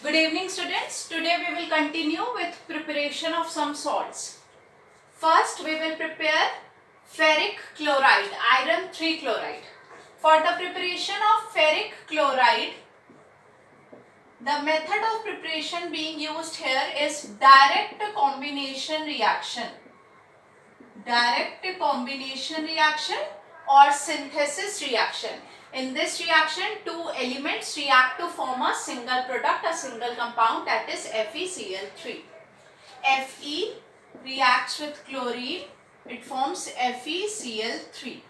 Good evening students. Today we will continue with preparation of some salts. First we will prepare ferric chloride, iron 3 chloride. For the preparation of ferric chloride, the method of preparation being used here is direct combination reaction. Direct combination reaction or synthesis reaction. In this reaction, two elements react to form a single product, a single compound, that is FeCl3. Fe reacts with chlorine, it forms FeCl3.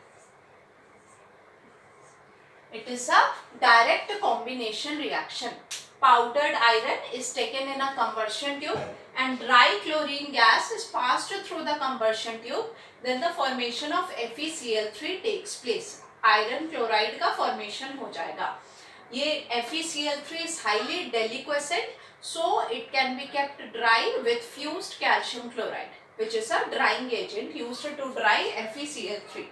It is a direct combination reaction. Powdered iron is taken in a combustion tube and dry chlorine gas is passed through the combustion tube. Then the formation of FeCl3 takes place. Iron chloride का formation हो जाएगा. ये FeCl3 is highly deliquescent, so it can be kept dry with fused calcium chloride, which is a drying agent used to dry FeCl3.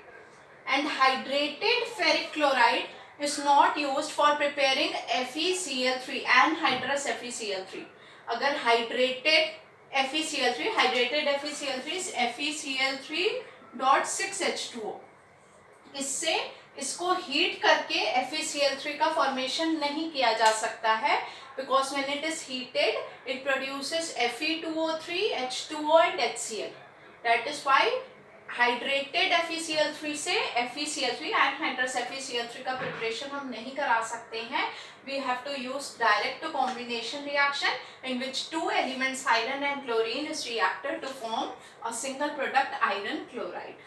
And hydrated ferric chloride is not used for preparing FeCl3, anhydrous FeCl3. अगर hydrated FeCl3 is FeCl3.6H2O. इससे इसको heat करके FeCl3 का formation नहीं किया जा सकता है, because when it is heated it produces Fe2O3, H2O and HCl. That is why hydrated FeCl3 से FeCl3 anhydrous FeCl3 का प्रिपरेशन हम नहीं करा सकते हैं. We have to use direct combination reaction in which two elements iron and chlorine is reacted to form a single product iron chloride.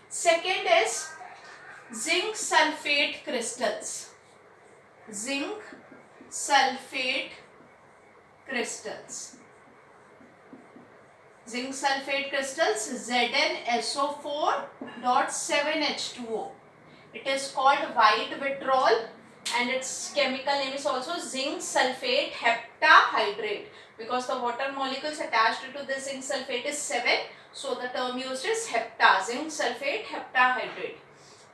Second is zinc sulfate crystals. Zinc sulfate crystals. Zinc sulfate crystals ZnSO4.7H2O. It is called white vitriol and its chemical name is also zinc sulfate heptahydrate, because the water molecules attached to the zinc sulfate is 7, so the term used is hepta, zinc sulfate heptahydrate.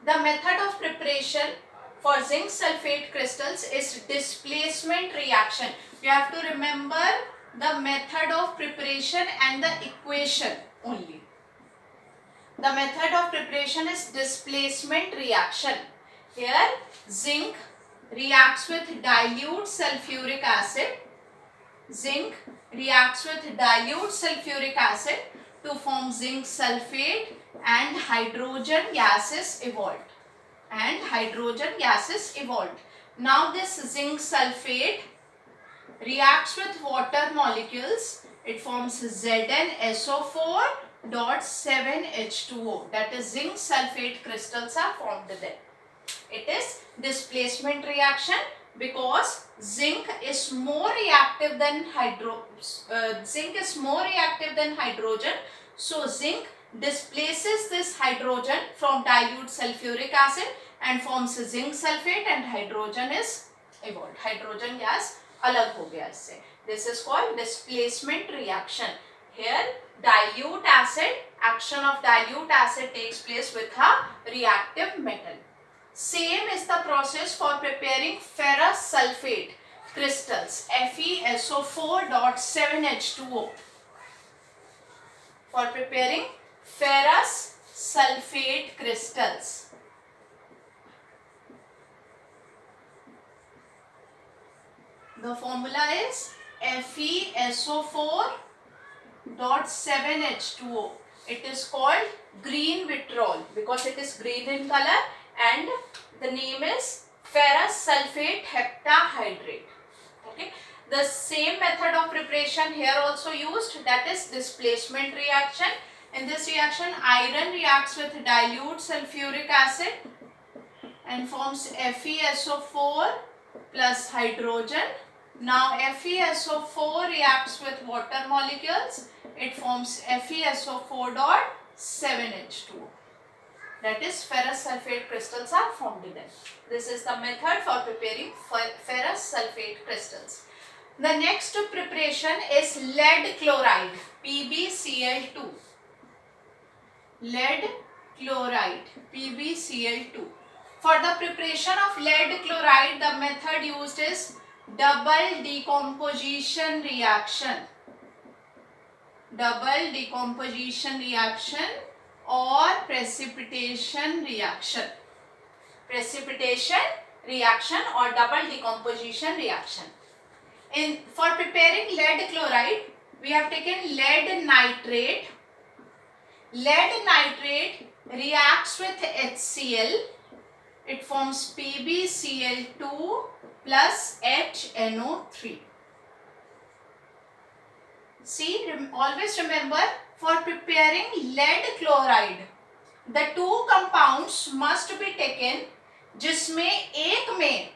The method of preparation for zinc sulfate crystals is displacement reaction. You have to remember the method of preparation and the equation only. The method of preparation is displacement reaction. Here zinc reacts with dilute sulfuric acid. Zinc reacts with dilute sulfuric acid to form zinc sulfate and hydrogen gas is evolved. Now this zinc sulfate reacts with water molecules, it forms ZnSO4.7H2O, that is zinc sulfate crystals are formed there. It is displacement reaction because zinc is more reactive than hydrogen, so zinc displaces this hydrogen from dilute sulfuric acid and forms zinc sulfate and hydrogen is evolved. Hydrogen gas अलग हो गया इससे. This is called displacement reaction. Here dilute acid, action of dilute acid takes place with a reactive metal. Same is the process for preparing ferrous sulfate crystals, FeSO4.7H2O. For preparing ferrous sulfate crystals, the formula is FeSO4.7H2O. It is called green vitriol because it is green in color and the name is ferrous sulfate heptahydrate. Okay. The same method of preparation here also used, that is displacement reaction. In this reaction, iron reacts with dilute sulfuric acid and forms FeSO4 plus hydrogen. Now FeSO4 reacts with water molecules, it forms FeSO4.7H2O. That is ferrous sulfate crystals are formed then. This is the method for preparing ferrous sulfate crystals. The next preparation is lead chloride, PbCl2. Lead chloride, PbCl2. For the preparation of lead chloride, the method used is double decomposition reaction, double decomposition reaction or precipitation reaction, precipitation reaction or double decomposition reaction. In for preparing lead chloride, we have taken lead nitrate. Lead nitrate reacts with HCl. It forms PbCl2 plus HNO3. See, always remember, for preparing lead chloride, the two compounds must be taken जिसमें एक में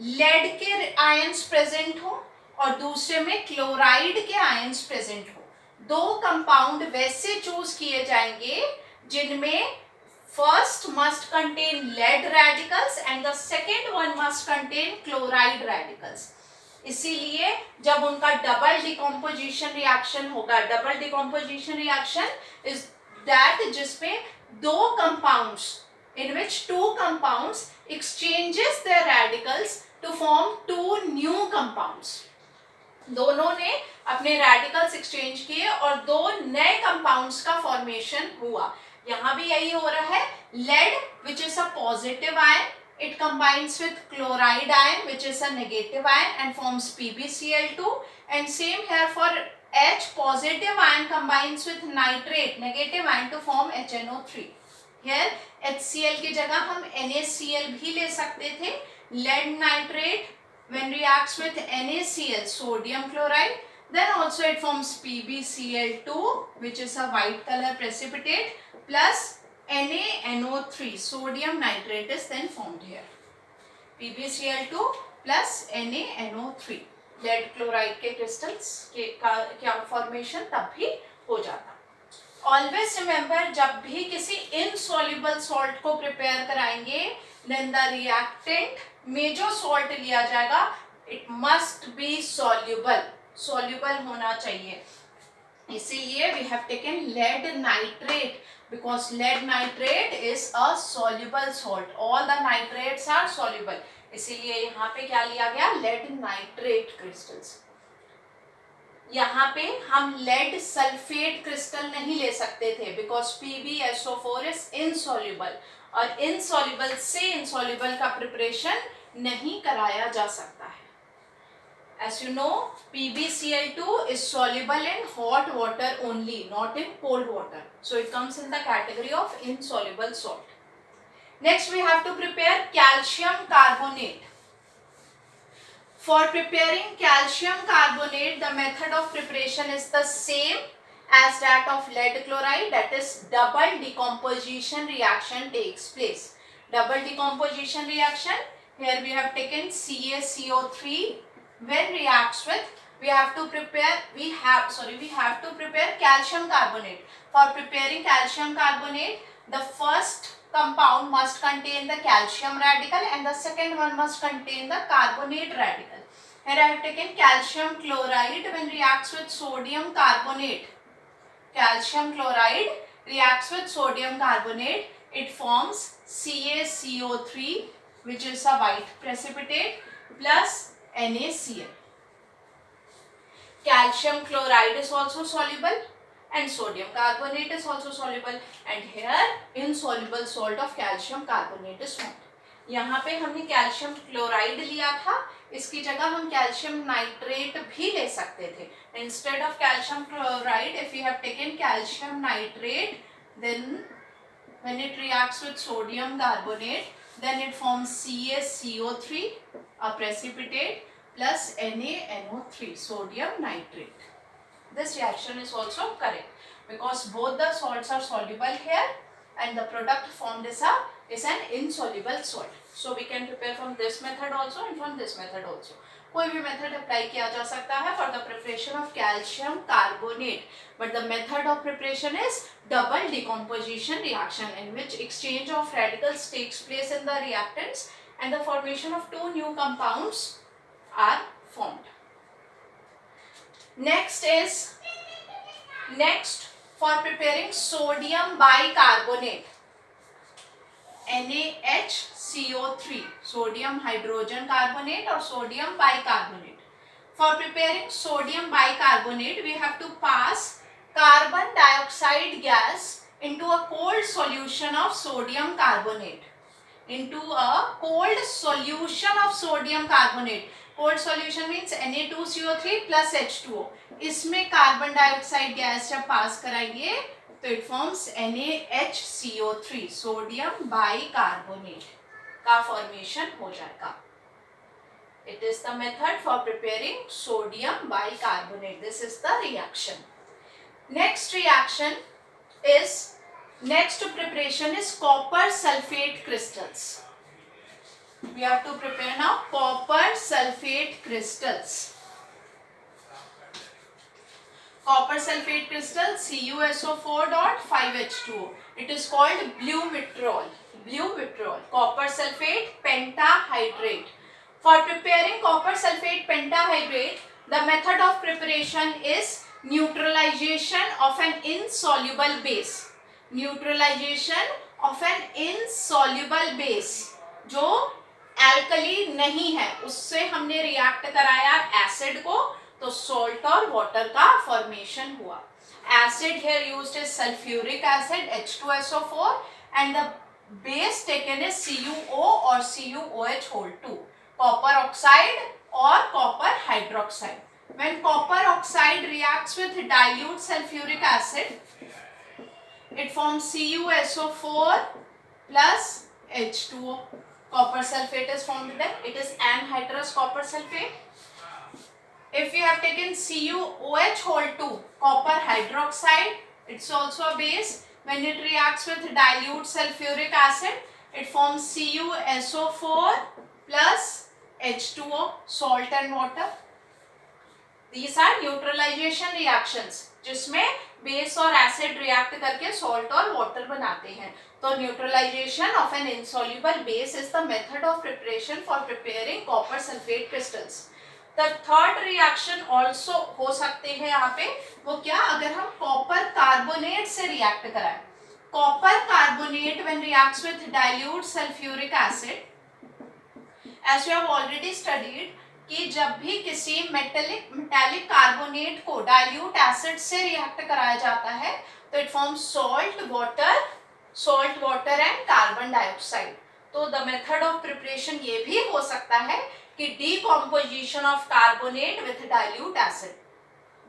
lead के ions present हो और दूसरे में chloride के ions present हो. दो कंपाउंड वैसे चूज किए जाएंगे जिनमें first must contain lead radicals and the second one must contain chloride radicals. इसीलिए जब उनका डबल डिकम्पोजिशन रिएक्शन होगा, double decomposition reaction is that जिसमें दो compounds in which two compounds exchanges their radicals to form two new compounds. दोनों ने अपने radicals exchange किए और दो नए compounds का formation हुआ. यहाँ भी यही हो रहा है. Lead, which is a positive ion, it combines with chloride ion, which is a negative ion, and forms PbCl2. And same here for H, positive ion combines with nitrate, negative ion, to form HNO3. Here HCl की जगह हम NaCl भी ले सकते थे. Lead nitrate when reacts with NaCl, sodium chloride, then also it forms PbCl2, which is a white color precipitate, plus NaNO3, sodium nitrate is then formed here. PbCl2 plus NaNO3, lead chloride के crystals के क्या formation तब भी हो जाता. Always remember, जब भी किसी insoluble salt को prepare कराएंगे, then the reactant में जो salt लिया जाएगा, it must be soluble, soluble होना चाहिए. इसीलिए we have taken lead nitrate because lead nitrate is a soluble salt. All the nitrates are soluble. इसीलिए यहाँ पे क्या लिया गया? lead nitrate crystals. यहाँ पे हम लेड सल्फेट क्रिस्टल नहीं ले सकते थे बिकॉज PbSO4 इज इनसॉल्युबल और इनसॉल्युबल से इनसॉल्युबल का प्रिपरेशन नहीं कराया जा सकता है. As you know, PbCl2 is soluble in hot water only, not in cold water. So it comes in the category of insoluble salt. Next we have to prepare calcium carbonate. For preparing calcium carbonate, the method of preparation is the same as that of lead chloride, that is double decomposition reaction takes place. Double decomposition reaction, here we have taken CaCO3 when reacts with, we have to prepare calcium carbonate. For preparing calcium carbonate, the first compound must contain the calcium radical and the second one must contain the carbonate radical. Here I have taken calcium chloride when reacts with sodium carbonate. Calcium chloride reacts with sodium carbonate. It forms CaCO3, which is a white precipitate, plus NaCl. Calcium chloride is also soluble and sodium carbonate is also soluble, and here insoluble salt of calcium carbonate is formed. यहाँ पे हमने calcium chloride लिया था, इसकी जगह हम calcium nitrate भी ले सकते थे. Instead of calcium chloride, if you have taken calcium nitrate, then when it reacts with sodium carbonate, then it forms CaCO3, a precipitate, plus NaNO3, sodium nitrate. This reaction is also correct because both the salts are soluble here and the product formed is an insoluble salt. So we can prepare from this method also and from this method also. कोई भी method apply किया जा सकता है for the preparation of calcium carbonate, but the method of preparation is double decomposition reaction in which exchange of radicals takes place in the reactants and the formation of two new compounds are formed. Next for preparing sodium bicarbonate. NaHCO3, sodium hydrogen carbonate or sodium bicarbonate. For preparing sodium bicarbonate, we have to pass carbon dioxide gas into a cold solution of sodium carbonate. Into a cold solution of sodium carbonate. Cold solution means Na2CO3 plus H2O. इसमें carbon dioxide gas जब पास कराएंगे तो it forms NaHCO3, sodium bicarbonate का formation हो जाएगा. It is the method for preparing sodium bicarbonate. This is the reaction. Next reaction is, next preparation is copper sulfate crystals. We have to prepare now copper sulfate crystals. Copper sulfate crystal CuSO4.5H2O. It is called blue vitriol. Blue vitriol. Copper sulfate pentahydrate. For preparing copper sulfate pentahydrate, the method of preparation is neutralization of an insoluble base. Neutralization of an insoluble base. जो alkali नहीं है उससे हमने react कराया acid को, तो salt और water का फॉर्मेशन हुआ. Acid here used is sulfuric acid H2SO4 and the base taken is CuO or CuOH whole 2, copper oxide or copper hydroxide. When copper oxide reacts with dilute sulfuric acid, it forms CuSO4 plus H2O. Copper sulfate is formed then. It is anhydrous copper sulfate. If we have taken CuOH whole 2, copper hydroxide, it's also a base. When it reacts with dilute sulfuric acid, it forms CuSO4 plus H2O, salt and water. These are neutralization reactions, जिसमें base और acid react करके salt और water बनाते हैं. तो neutralisation of an insoluble base is the method of preparation for preparing copper sulphate crystals. The third reaction also हो सकते हैं यहाँ पे, वो क्या, अगर हम कॉपर कार्बोनेट से रिएक्ट कराएं. Copper carbonate when reacts with dilute sulphuric acid, as we have already studied कि जब भी किसी मेटालिक कार्बोनेट को डाइल्यूट एसिड से रिएक्ट कराया जाता है तो it forms salt water and carbon dioxide. तो द मेथड ऑफ प्रिपरेशन ये भी हो सकता है कि decomposition of carbonate with dilute acid.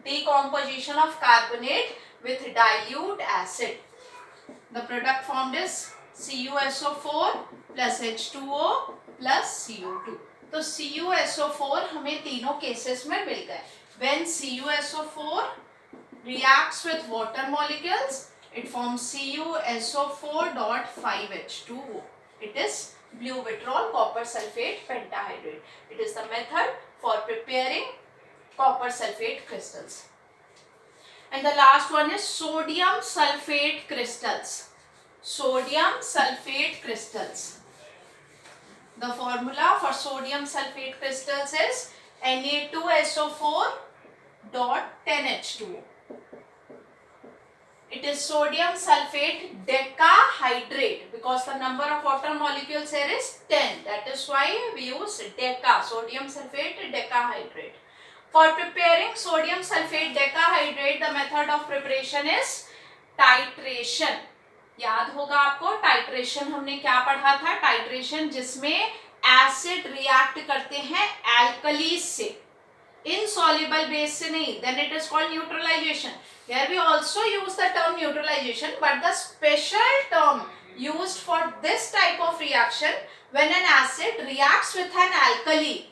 Decomposition of carbonate with dilute acid. The product formed is CuSO4 plus H2O plus CO2. तो CuSO4 हमें तीनों केसेस में मिल गए. When CuSO4 reacts with water molecules, it forms CuSO4.5H2O. It is blue vitriol copper sulfate pentahydrate. It is the method for preparing copper sulfate crystals. And the last one is sodium sulfate crystals. Sodium sulfate crystals. The formula for sodium sulfate crystals is Na2SO4.10H2O. It is sodium sulfate decahydrate because the number of water molecules here is 10. That is why we use deca, sodium sulfate decahydrate. For preparing sodium sulfate decahydrate, the method of preparation is titration. याद होगा आपको titration हमने क्या पढ़ा था. Titration जिसमें acid react करते हैं एल्कलीज से, insoluble base से नहीं. Then it is called neutralization. Here we also use the term neutralization, but the special term used for this type of reaction, when an acid reacts with an alkali,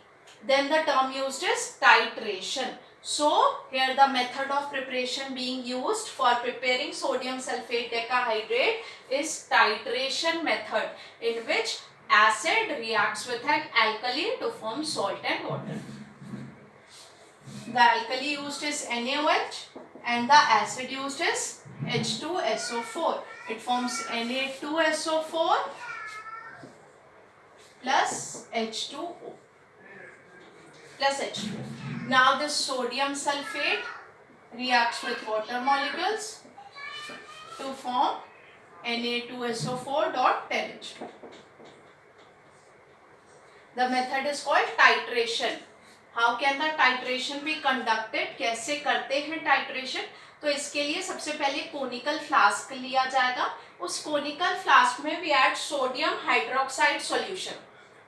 then the term used is titration. So here the method of preparation being used for preparing sodium sulfate decahydrate is titration method, in which acid reacts with an alkali to form salt and water. The alkali used is NaOH and the acid used is H2SO4. It forms Na2SO4 plus H2O plus H2O. Now this sodium sulfate reacts with water molecules to form Na2SO4.10H2. The method is called titration. How can the titration be conducted? कैसे करते हैं titration? तो इसके लिए सबसे पहले conical flask लिया जाएगा. उस कोनिकल फ्लास्क में we add sodium hydroxide solution.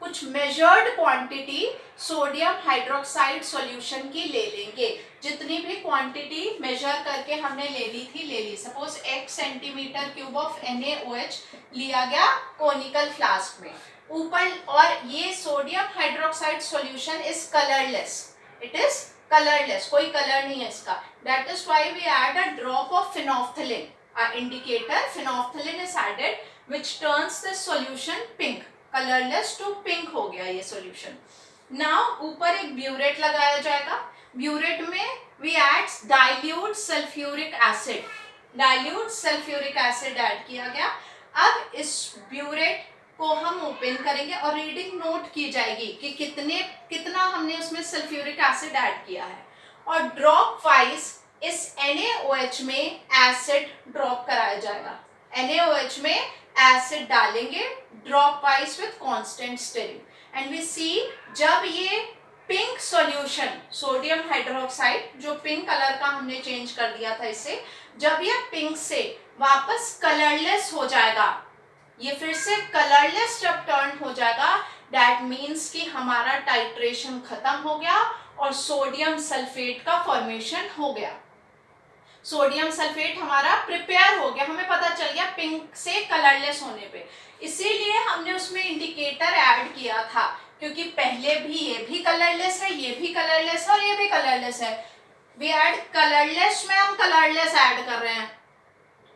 कुछ measured quantity sodium hydroxide solution की ले लेंगे. जितनी भी क्वांटिटी मेजर करके हमने लेनी थी ले ली. Suppose 1 centimetre cube of NaOH लिया गया कोनिकल फ्लास्क में. ऊपर, और ये sodium hydroxide solution is colourless. It is colourless, कोई कलर नहीं है इसका. That is why we add a drop of phenolphthalein. Indicator phenolphthalein is added which turns this solution pink. Colourless to pink हो गया ये सॉल्यूशन. नाउ ऊपर एक burette लगाया जाएगा. ब्यूरेट में we add dilute sulphuric acid. Dilute sulphuric acid add किया गया. अब इस ब्यूरेट को हम ओपन करेंगे और रीडिंग नोट की जाएगी कि कितना हमने उसमें सल्फ्यूरिक एसिड ऐड किया है. और ड्रॉप वाइज इस NaOH में एसिड ड्रॉप कराया जाएगा. NaOH में एसिड डालेंगे drop wise with constant stirring. And we see जब ये पिंक सॉल्यूशन सोडियम हाइड्रोक्साइड जो पिंक कलर का हमने चेंज कर दिया था इसे, जब ये पिंक से वापस कलरलेस हो जाएगा, ये फिर से कलरलेस जब टर्न हो जाएगा, दैट मीन्स कि हमारा टाइट्रेशन खत्म हो गया और सोडियम सल्फेट का फॉर्मेशन हो गया. सोडियम सल्फेट हमारा प्रिपेयर हो गया. हमें पता चल गया पिंक से कलरलेस होने पे. इसीलिए हमने उसमें इंडिकेटर ऐड किया था, क्योंकि पहले भी ये भी कलरलेस है, ये भी कलरलेस है और ये भी कलरलेस है. वी ऐड कलरलेस में हम कलरलेस ऐड कर रहे हैं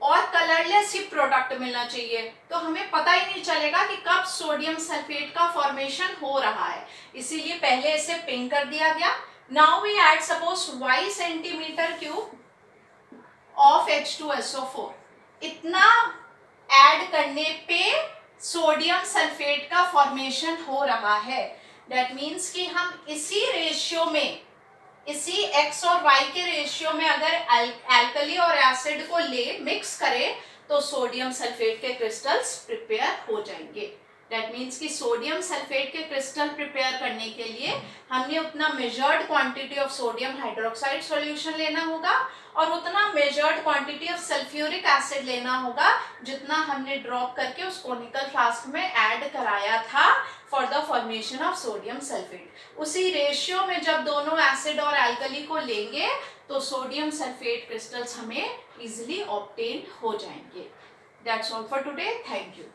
और कलरलेस ही प्रोडक्ट मिलना चाहिए. तो हमें पता ही नहीं चलेगा कि कब सोडियम सल्फेट का फॉर्मेशन हो रहा है. इसीलिए पहले इसे पिंक कर दिया गया. Now we add suppose 1 centimetre cube of H2SO4. इतना ऐड करने पे सोडियम सल्फेट का फॉर्मेशन हो रहा है. दैट मीन्स कि हम इसी रेशियो में, इसी X और Y के रेशियो में अगर एल्कली और एसिड को ले मिक्स करें तो सोडियम सल्फेट के क्रिस्टल्स प्रिपेयर हो जाएंगे. दैट मीन्स कि सोडियम सल्फेट के क्रिस्टल प्रिपेयर करने के लिए हमने उतना measured quantity of sodium hydroxide solution लेना होगा और उतना measured quantity of sulphuric acid लेना होगा जितना हमने ड्रॉप करके उस कोनिकल फ्लास्क में ऐड कराया था for the formation of sodium sulphate. उसी रेशियो में जब दोनों एसिड और एल्कली को लेंगे तो सोडियम सल्फेट क्रिस्टल्स हमें इजिली ऑब्टेन हो जाएंगे. That's all for today. Thank you.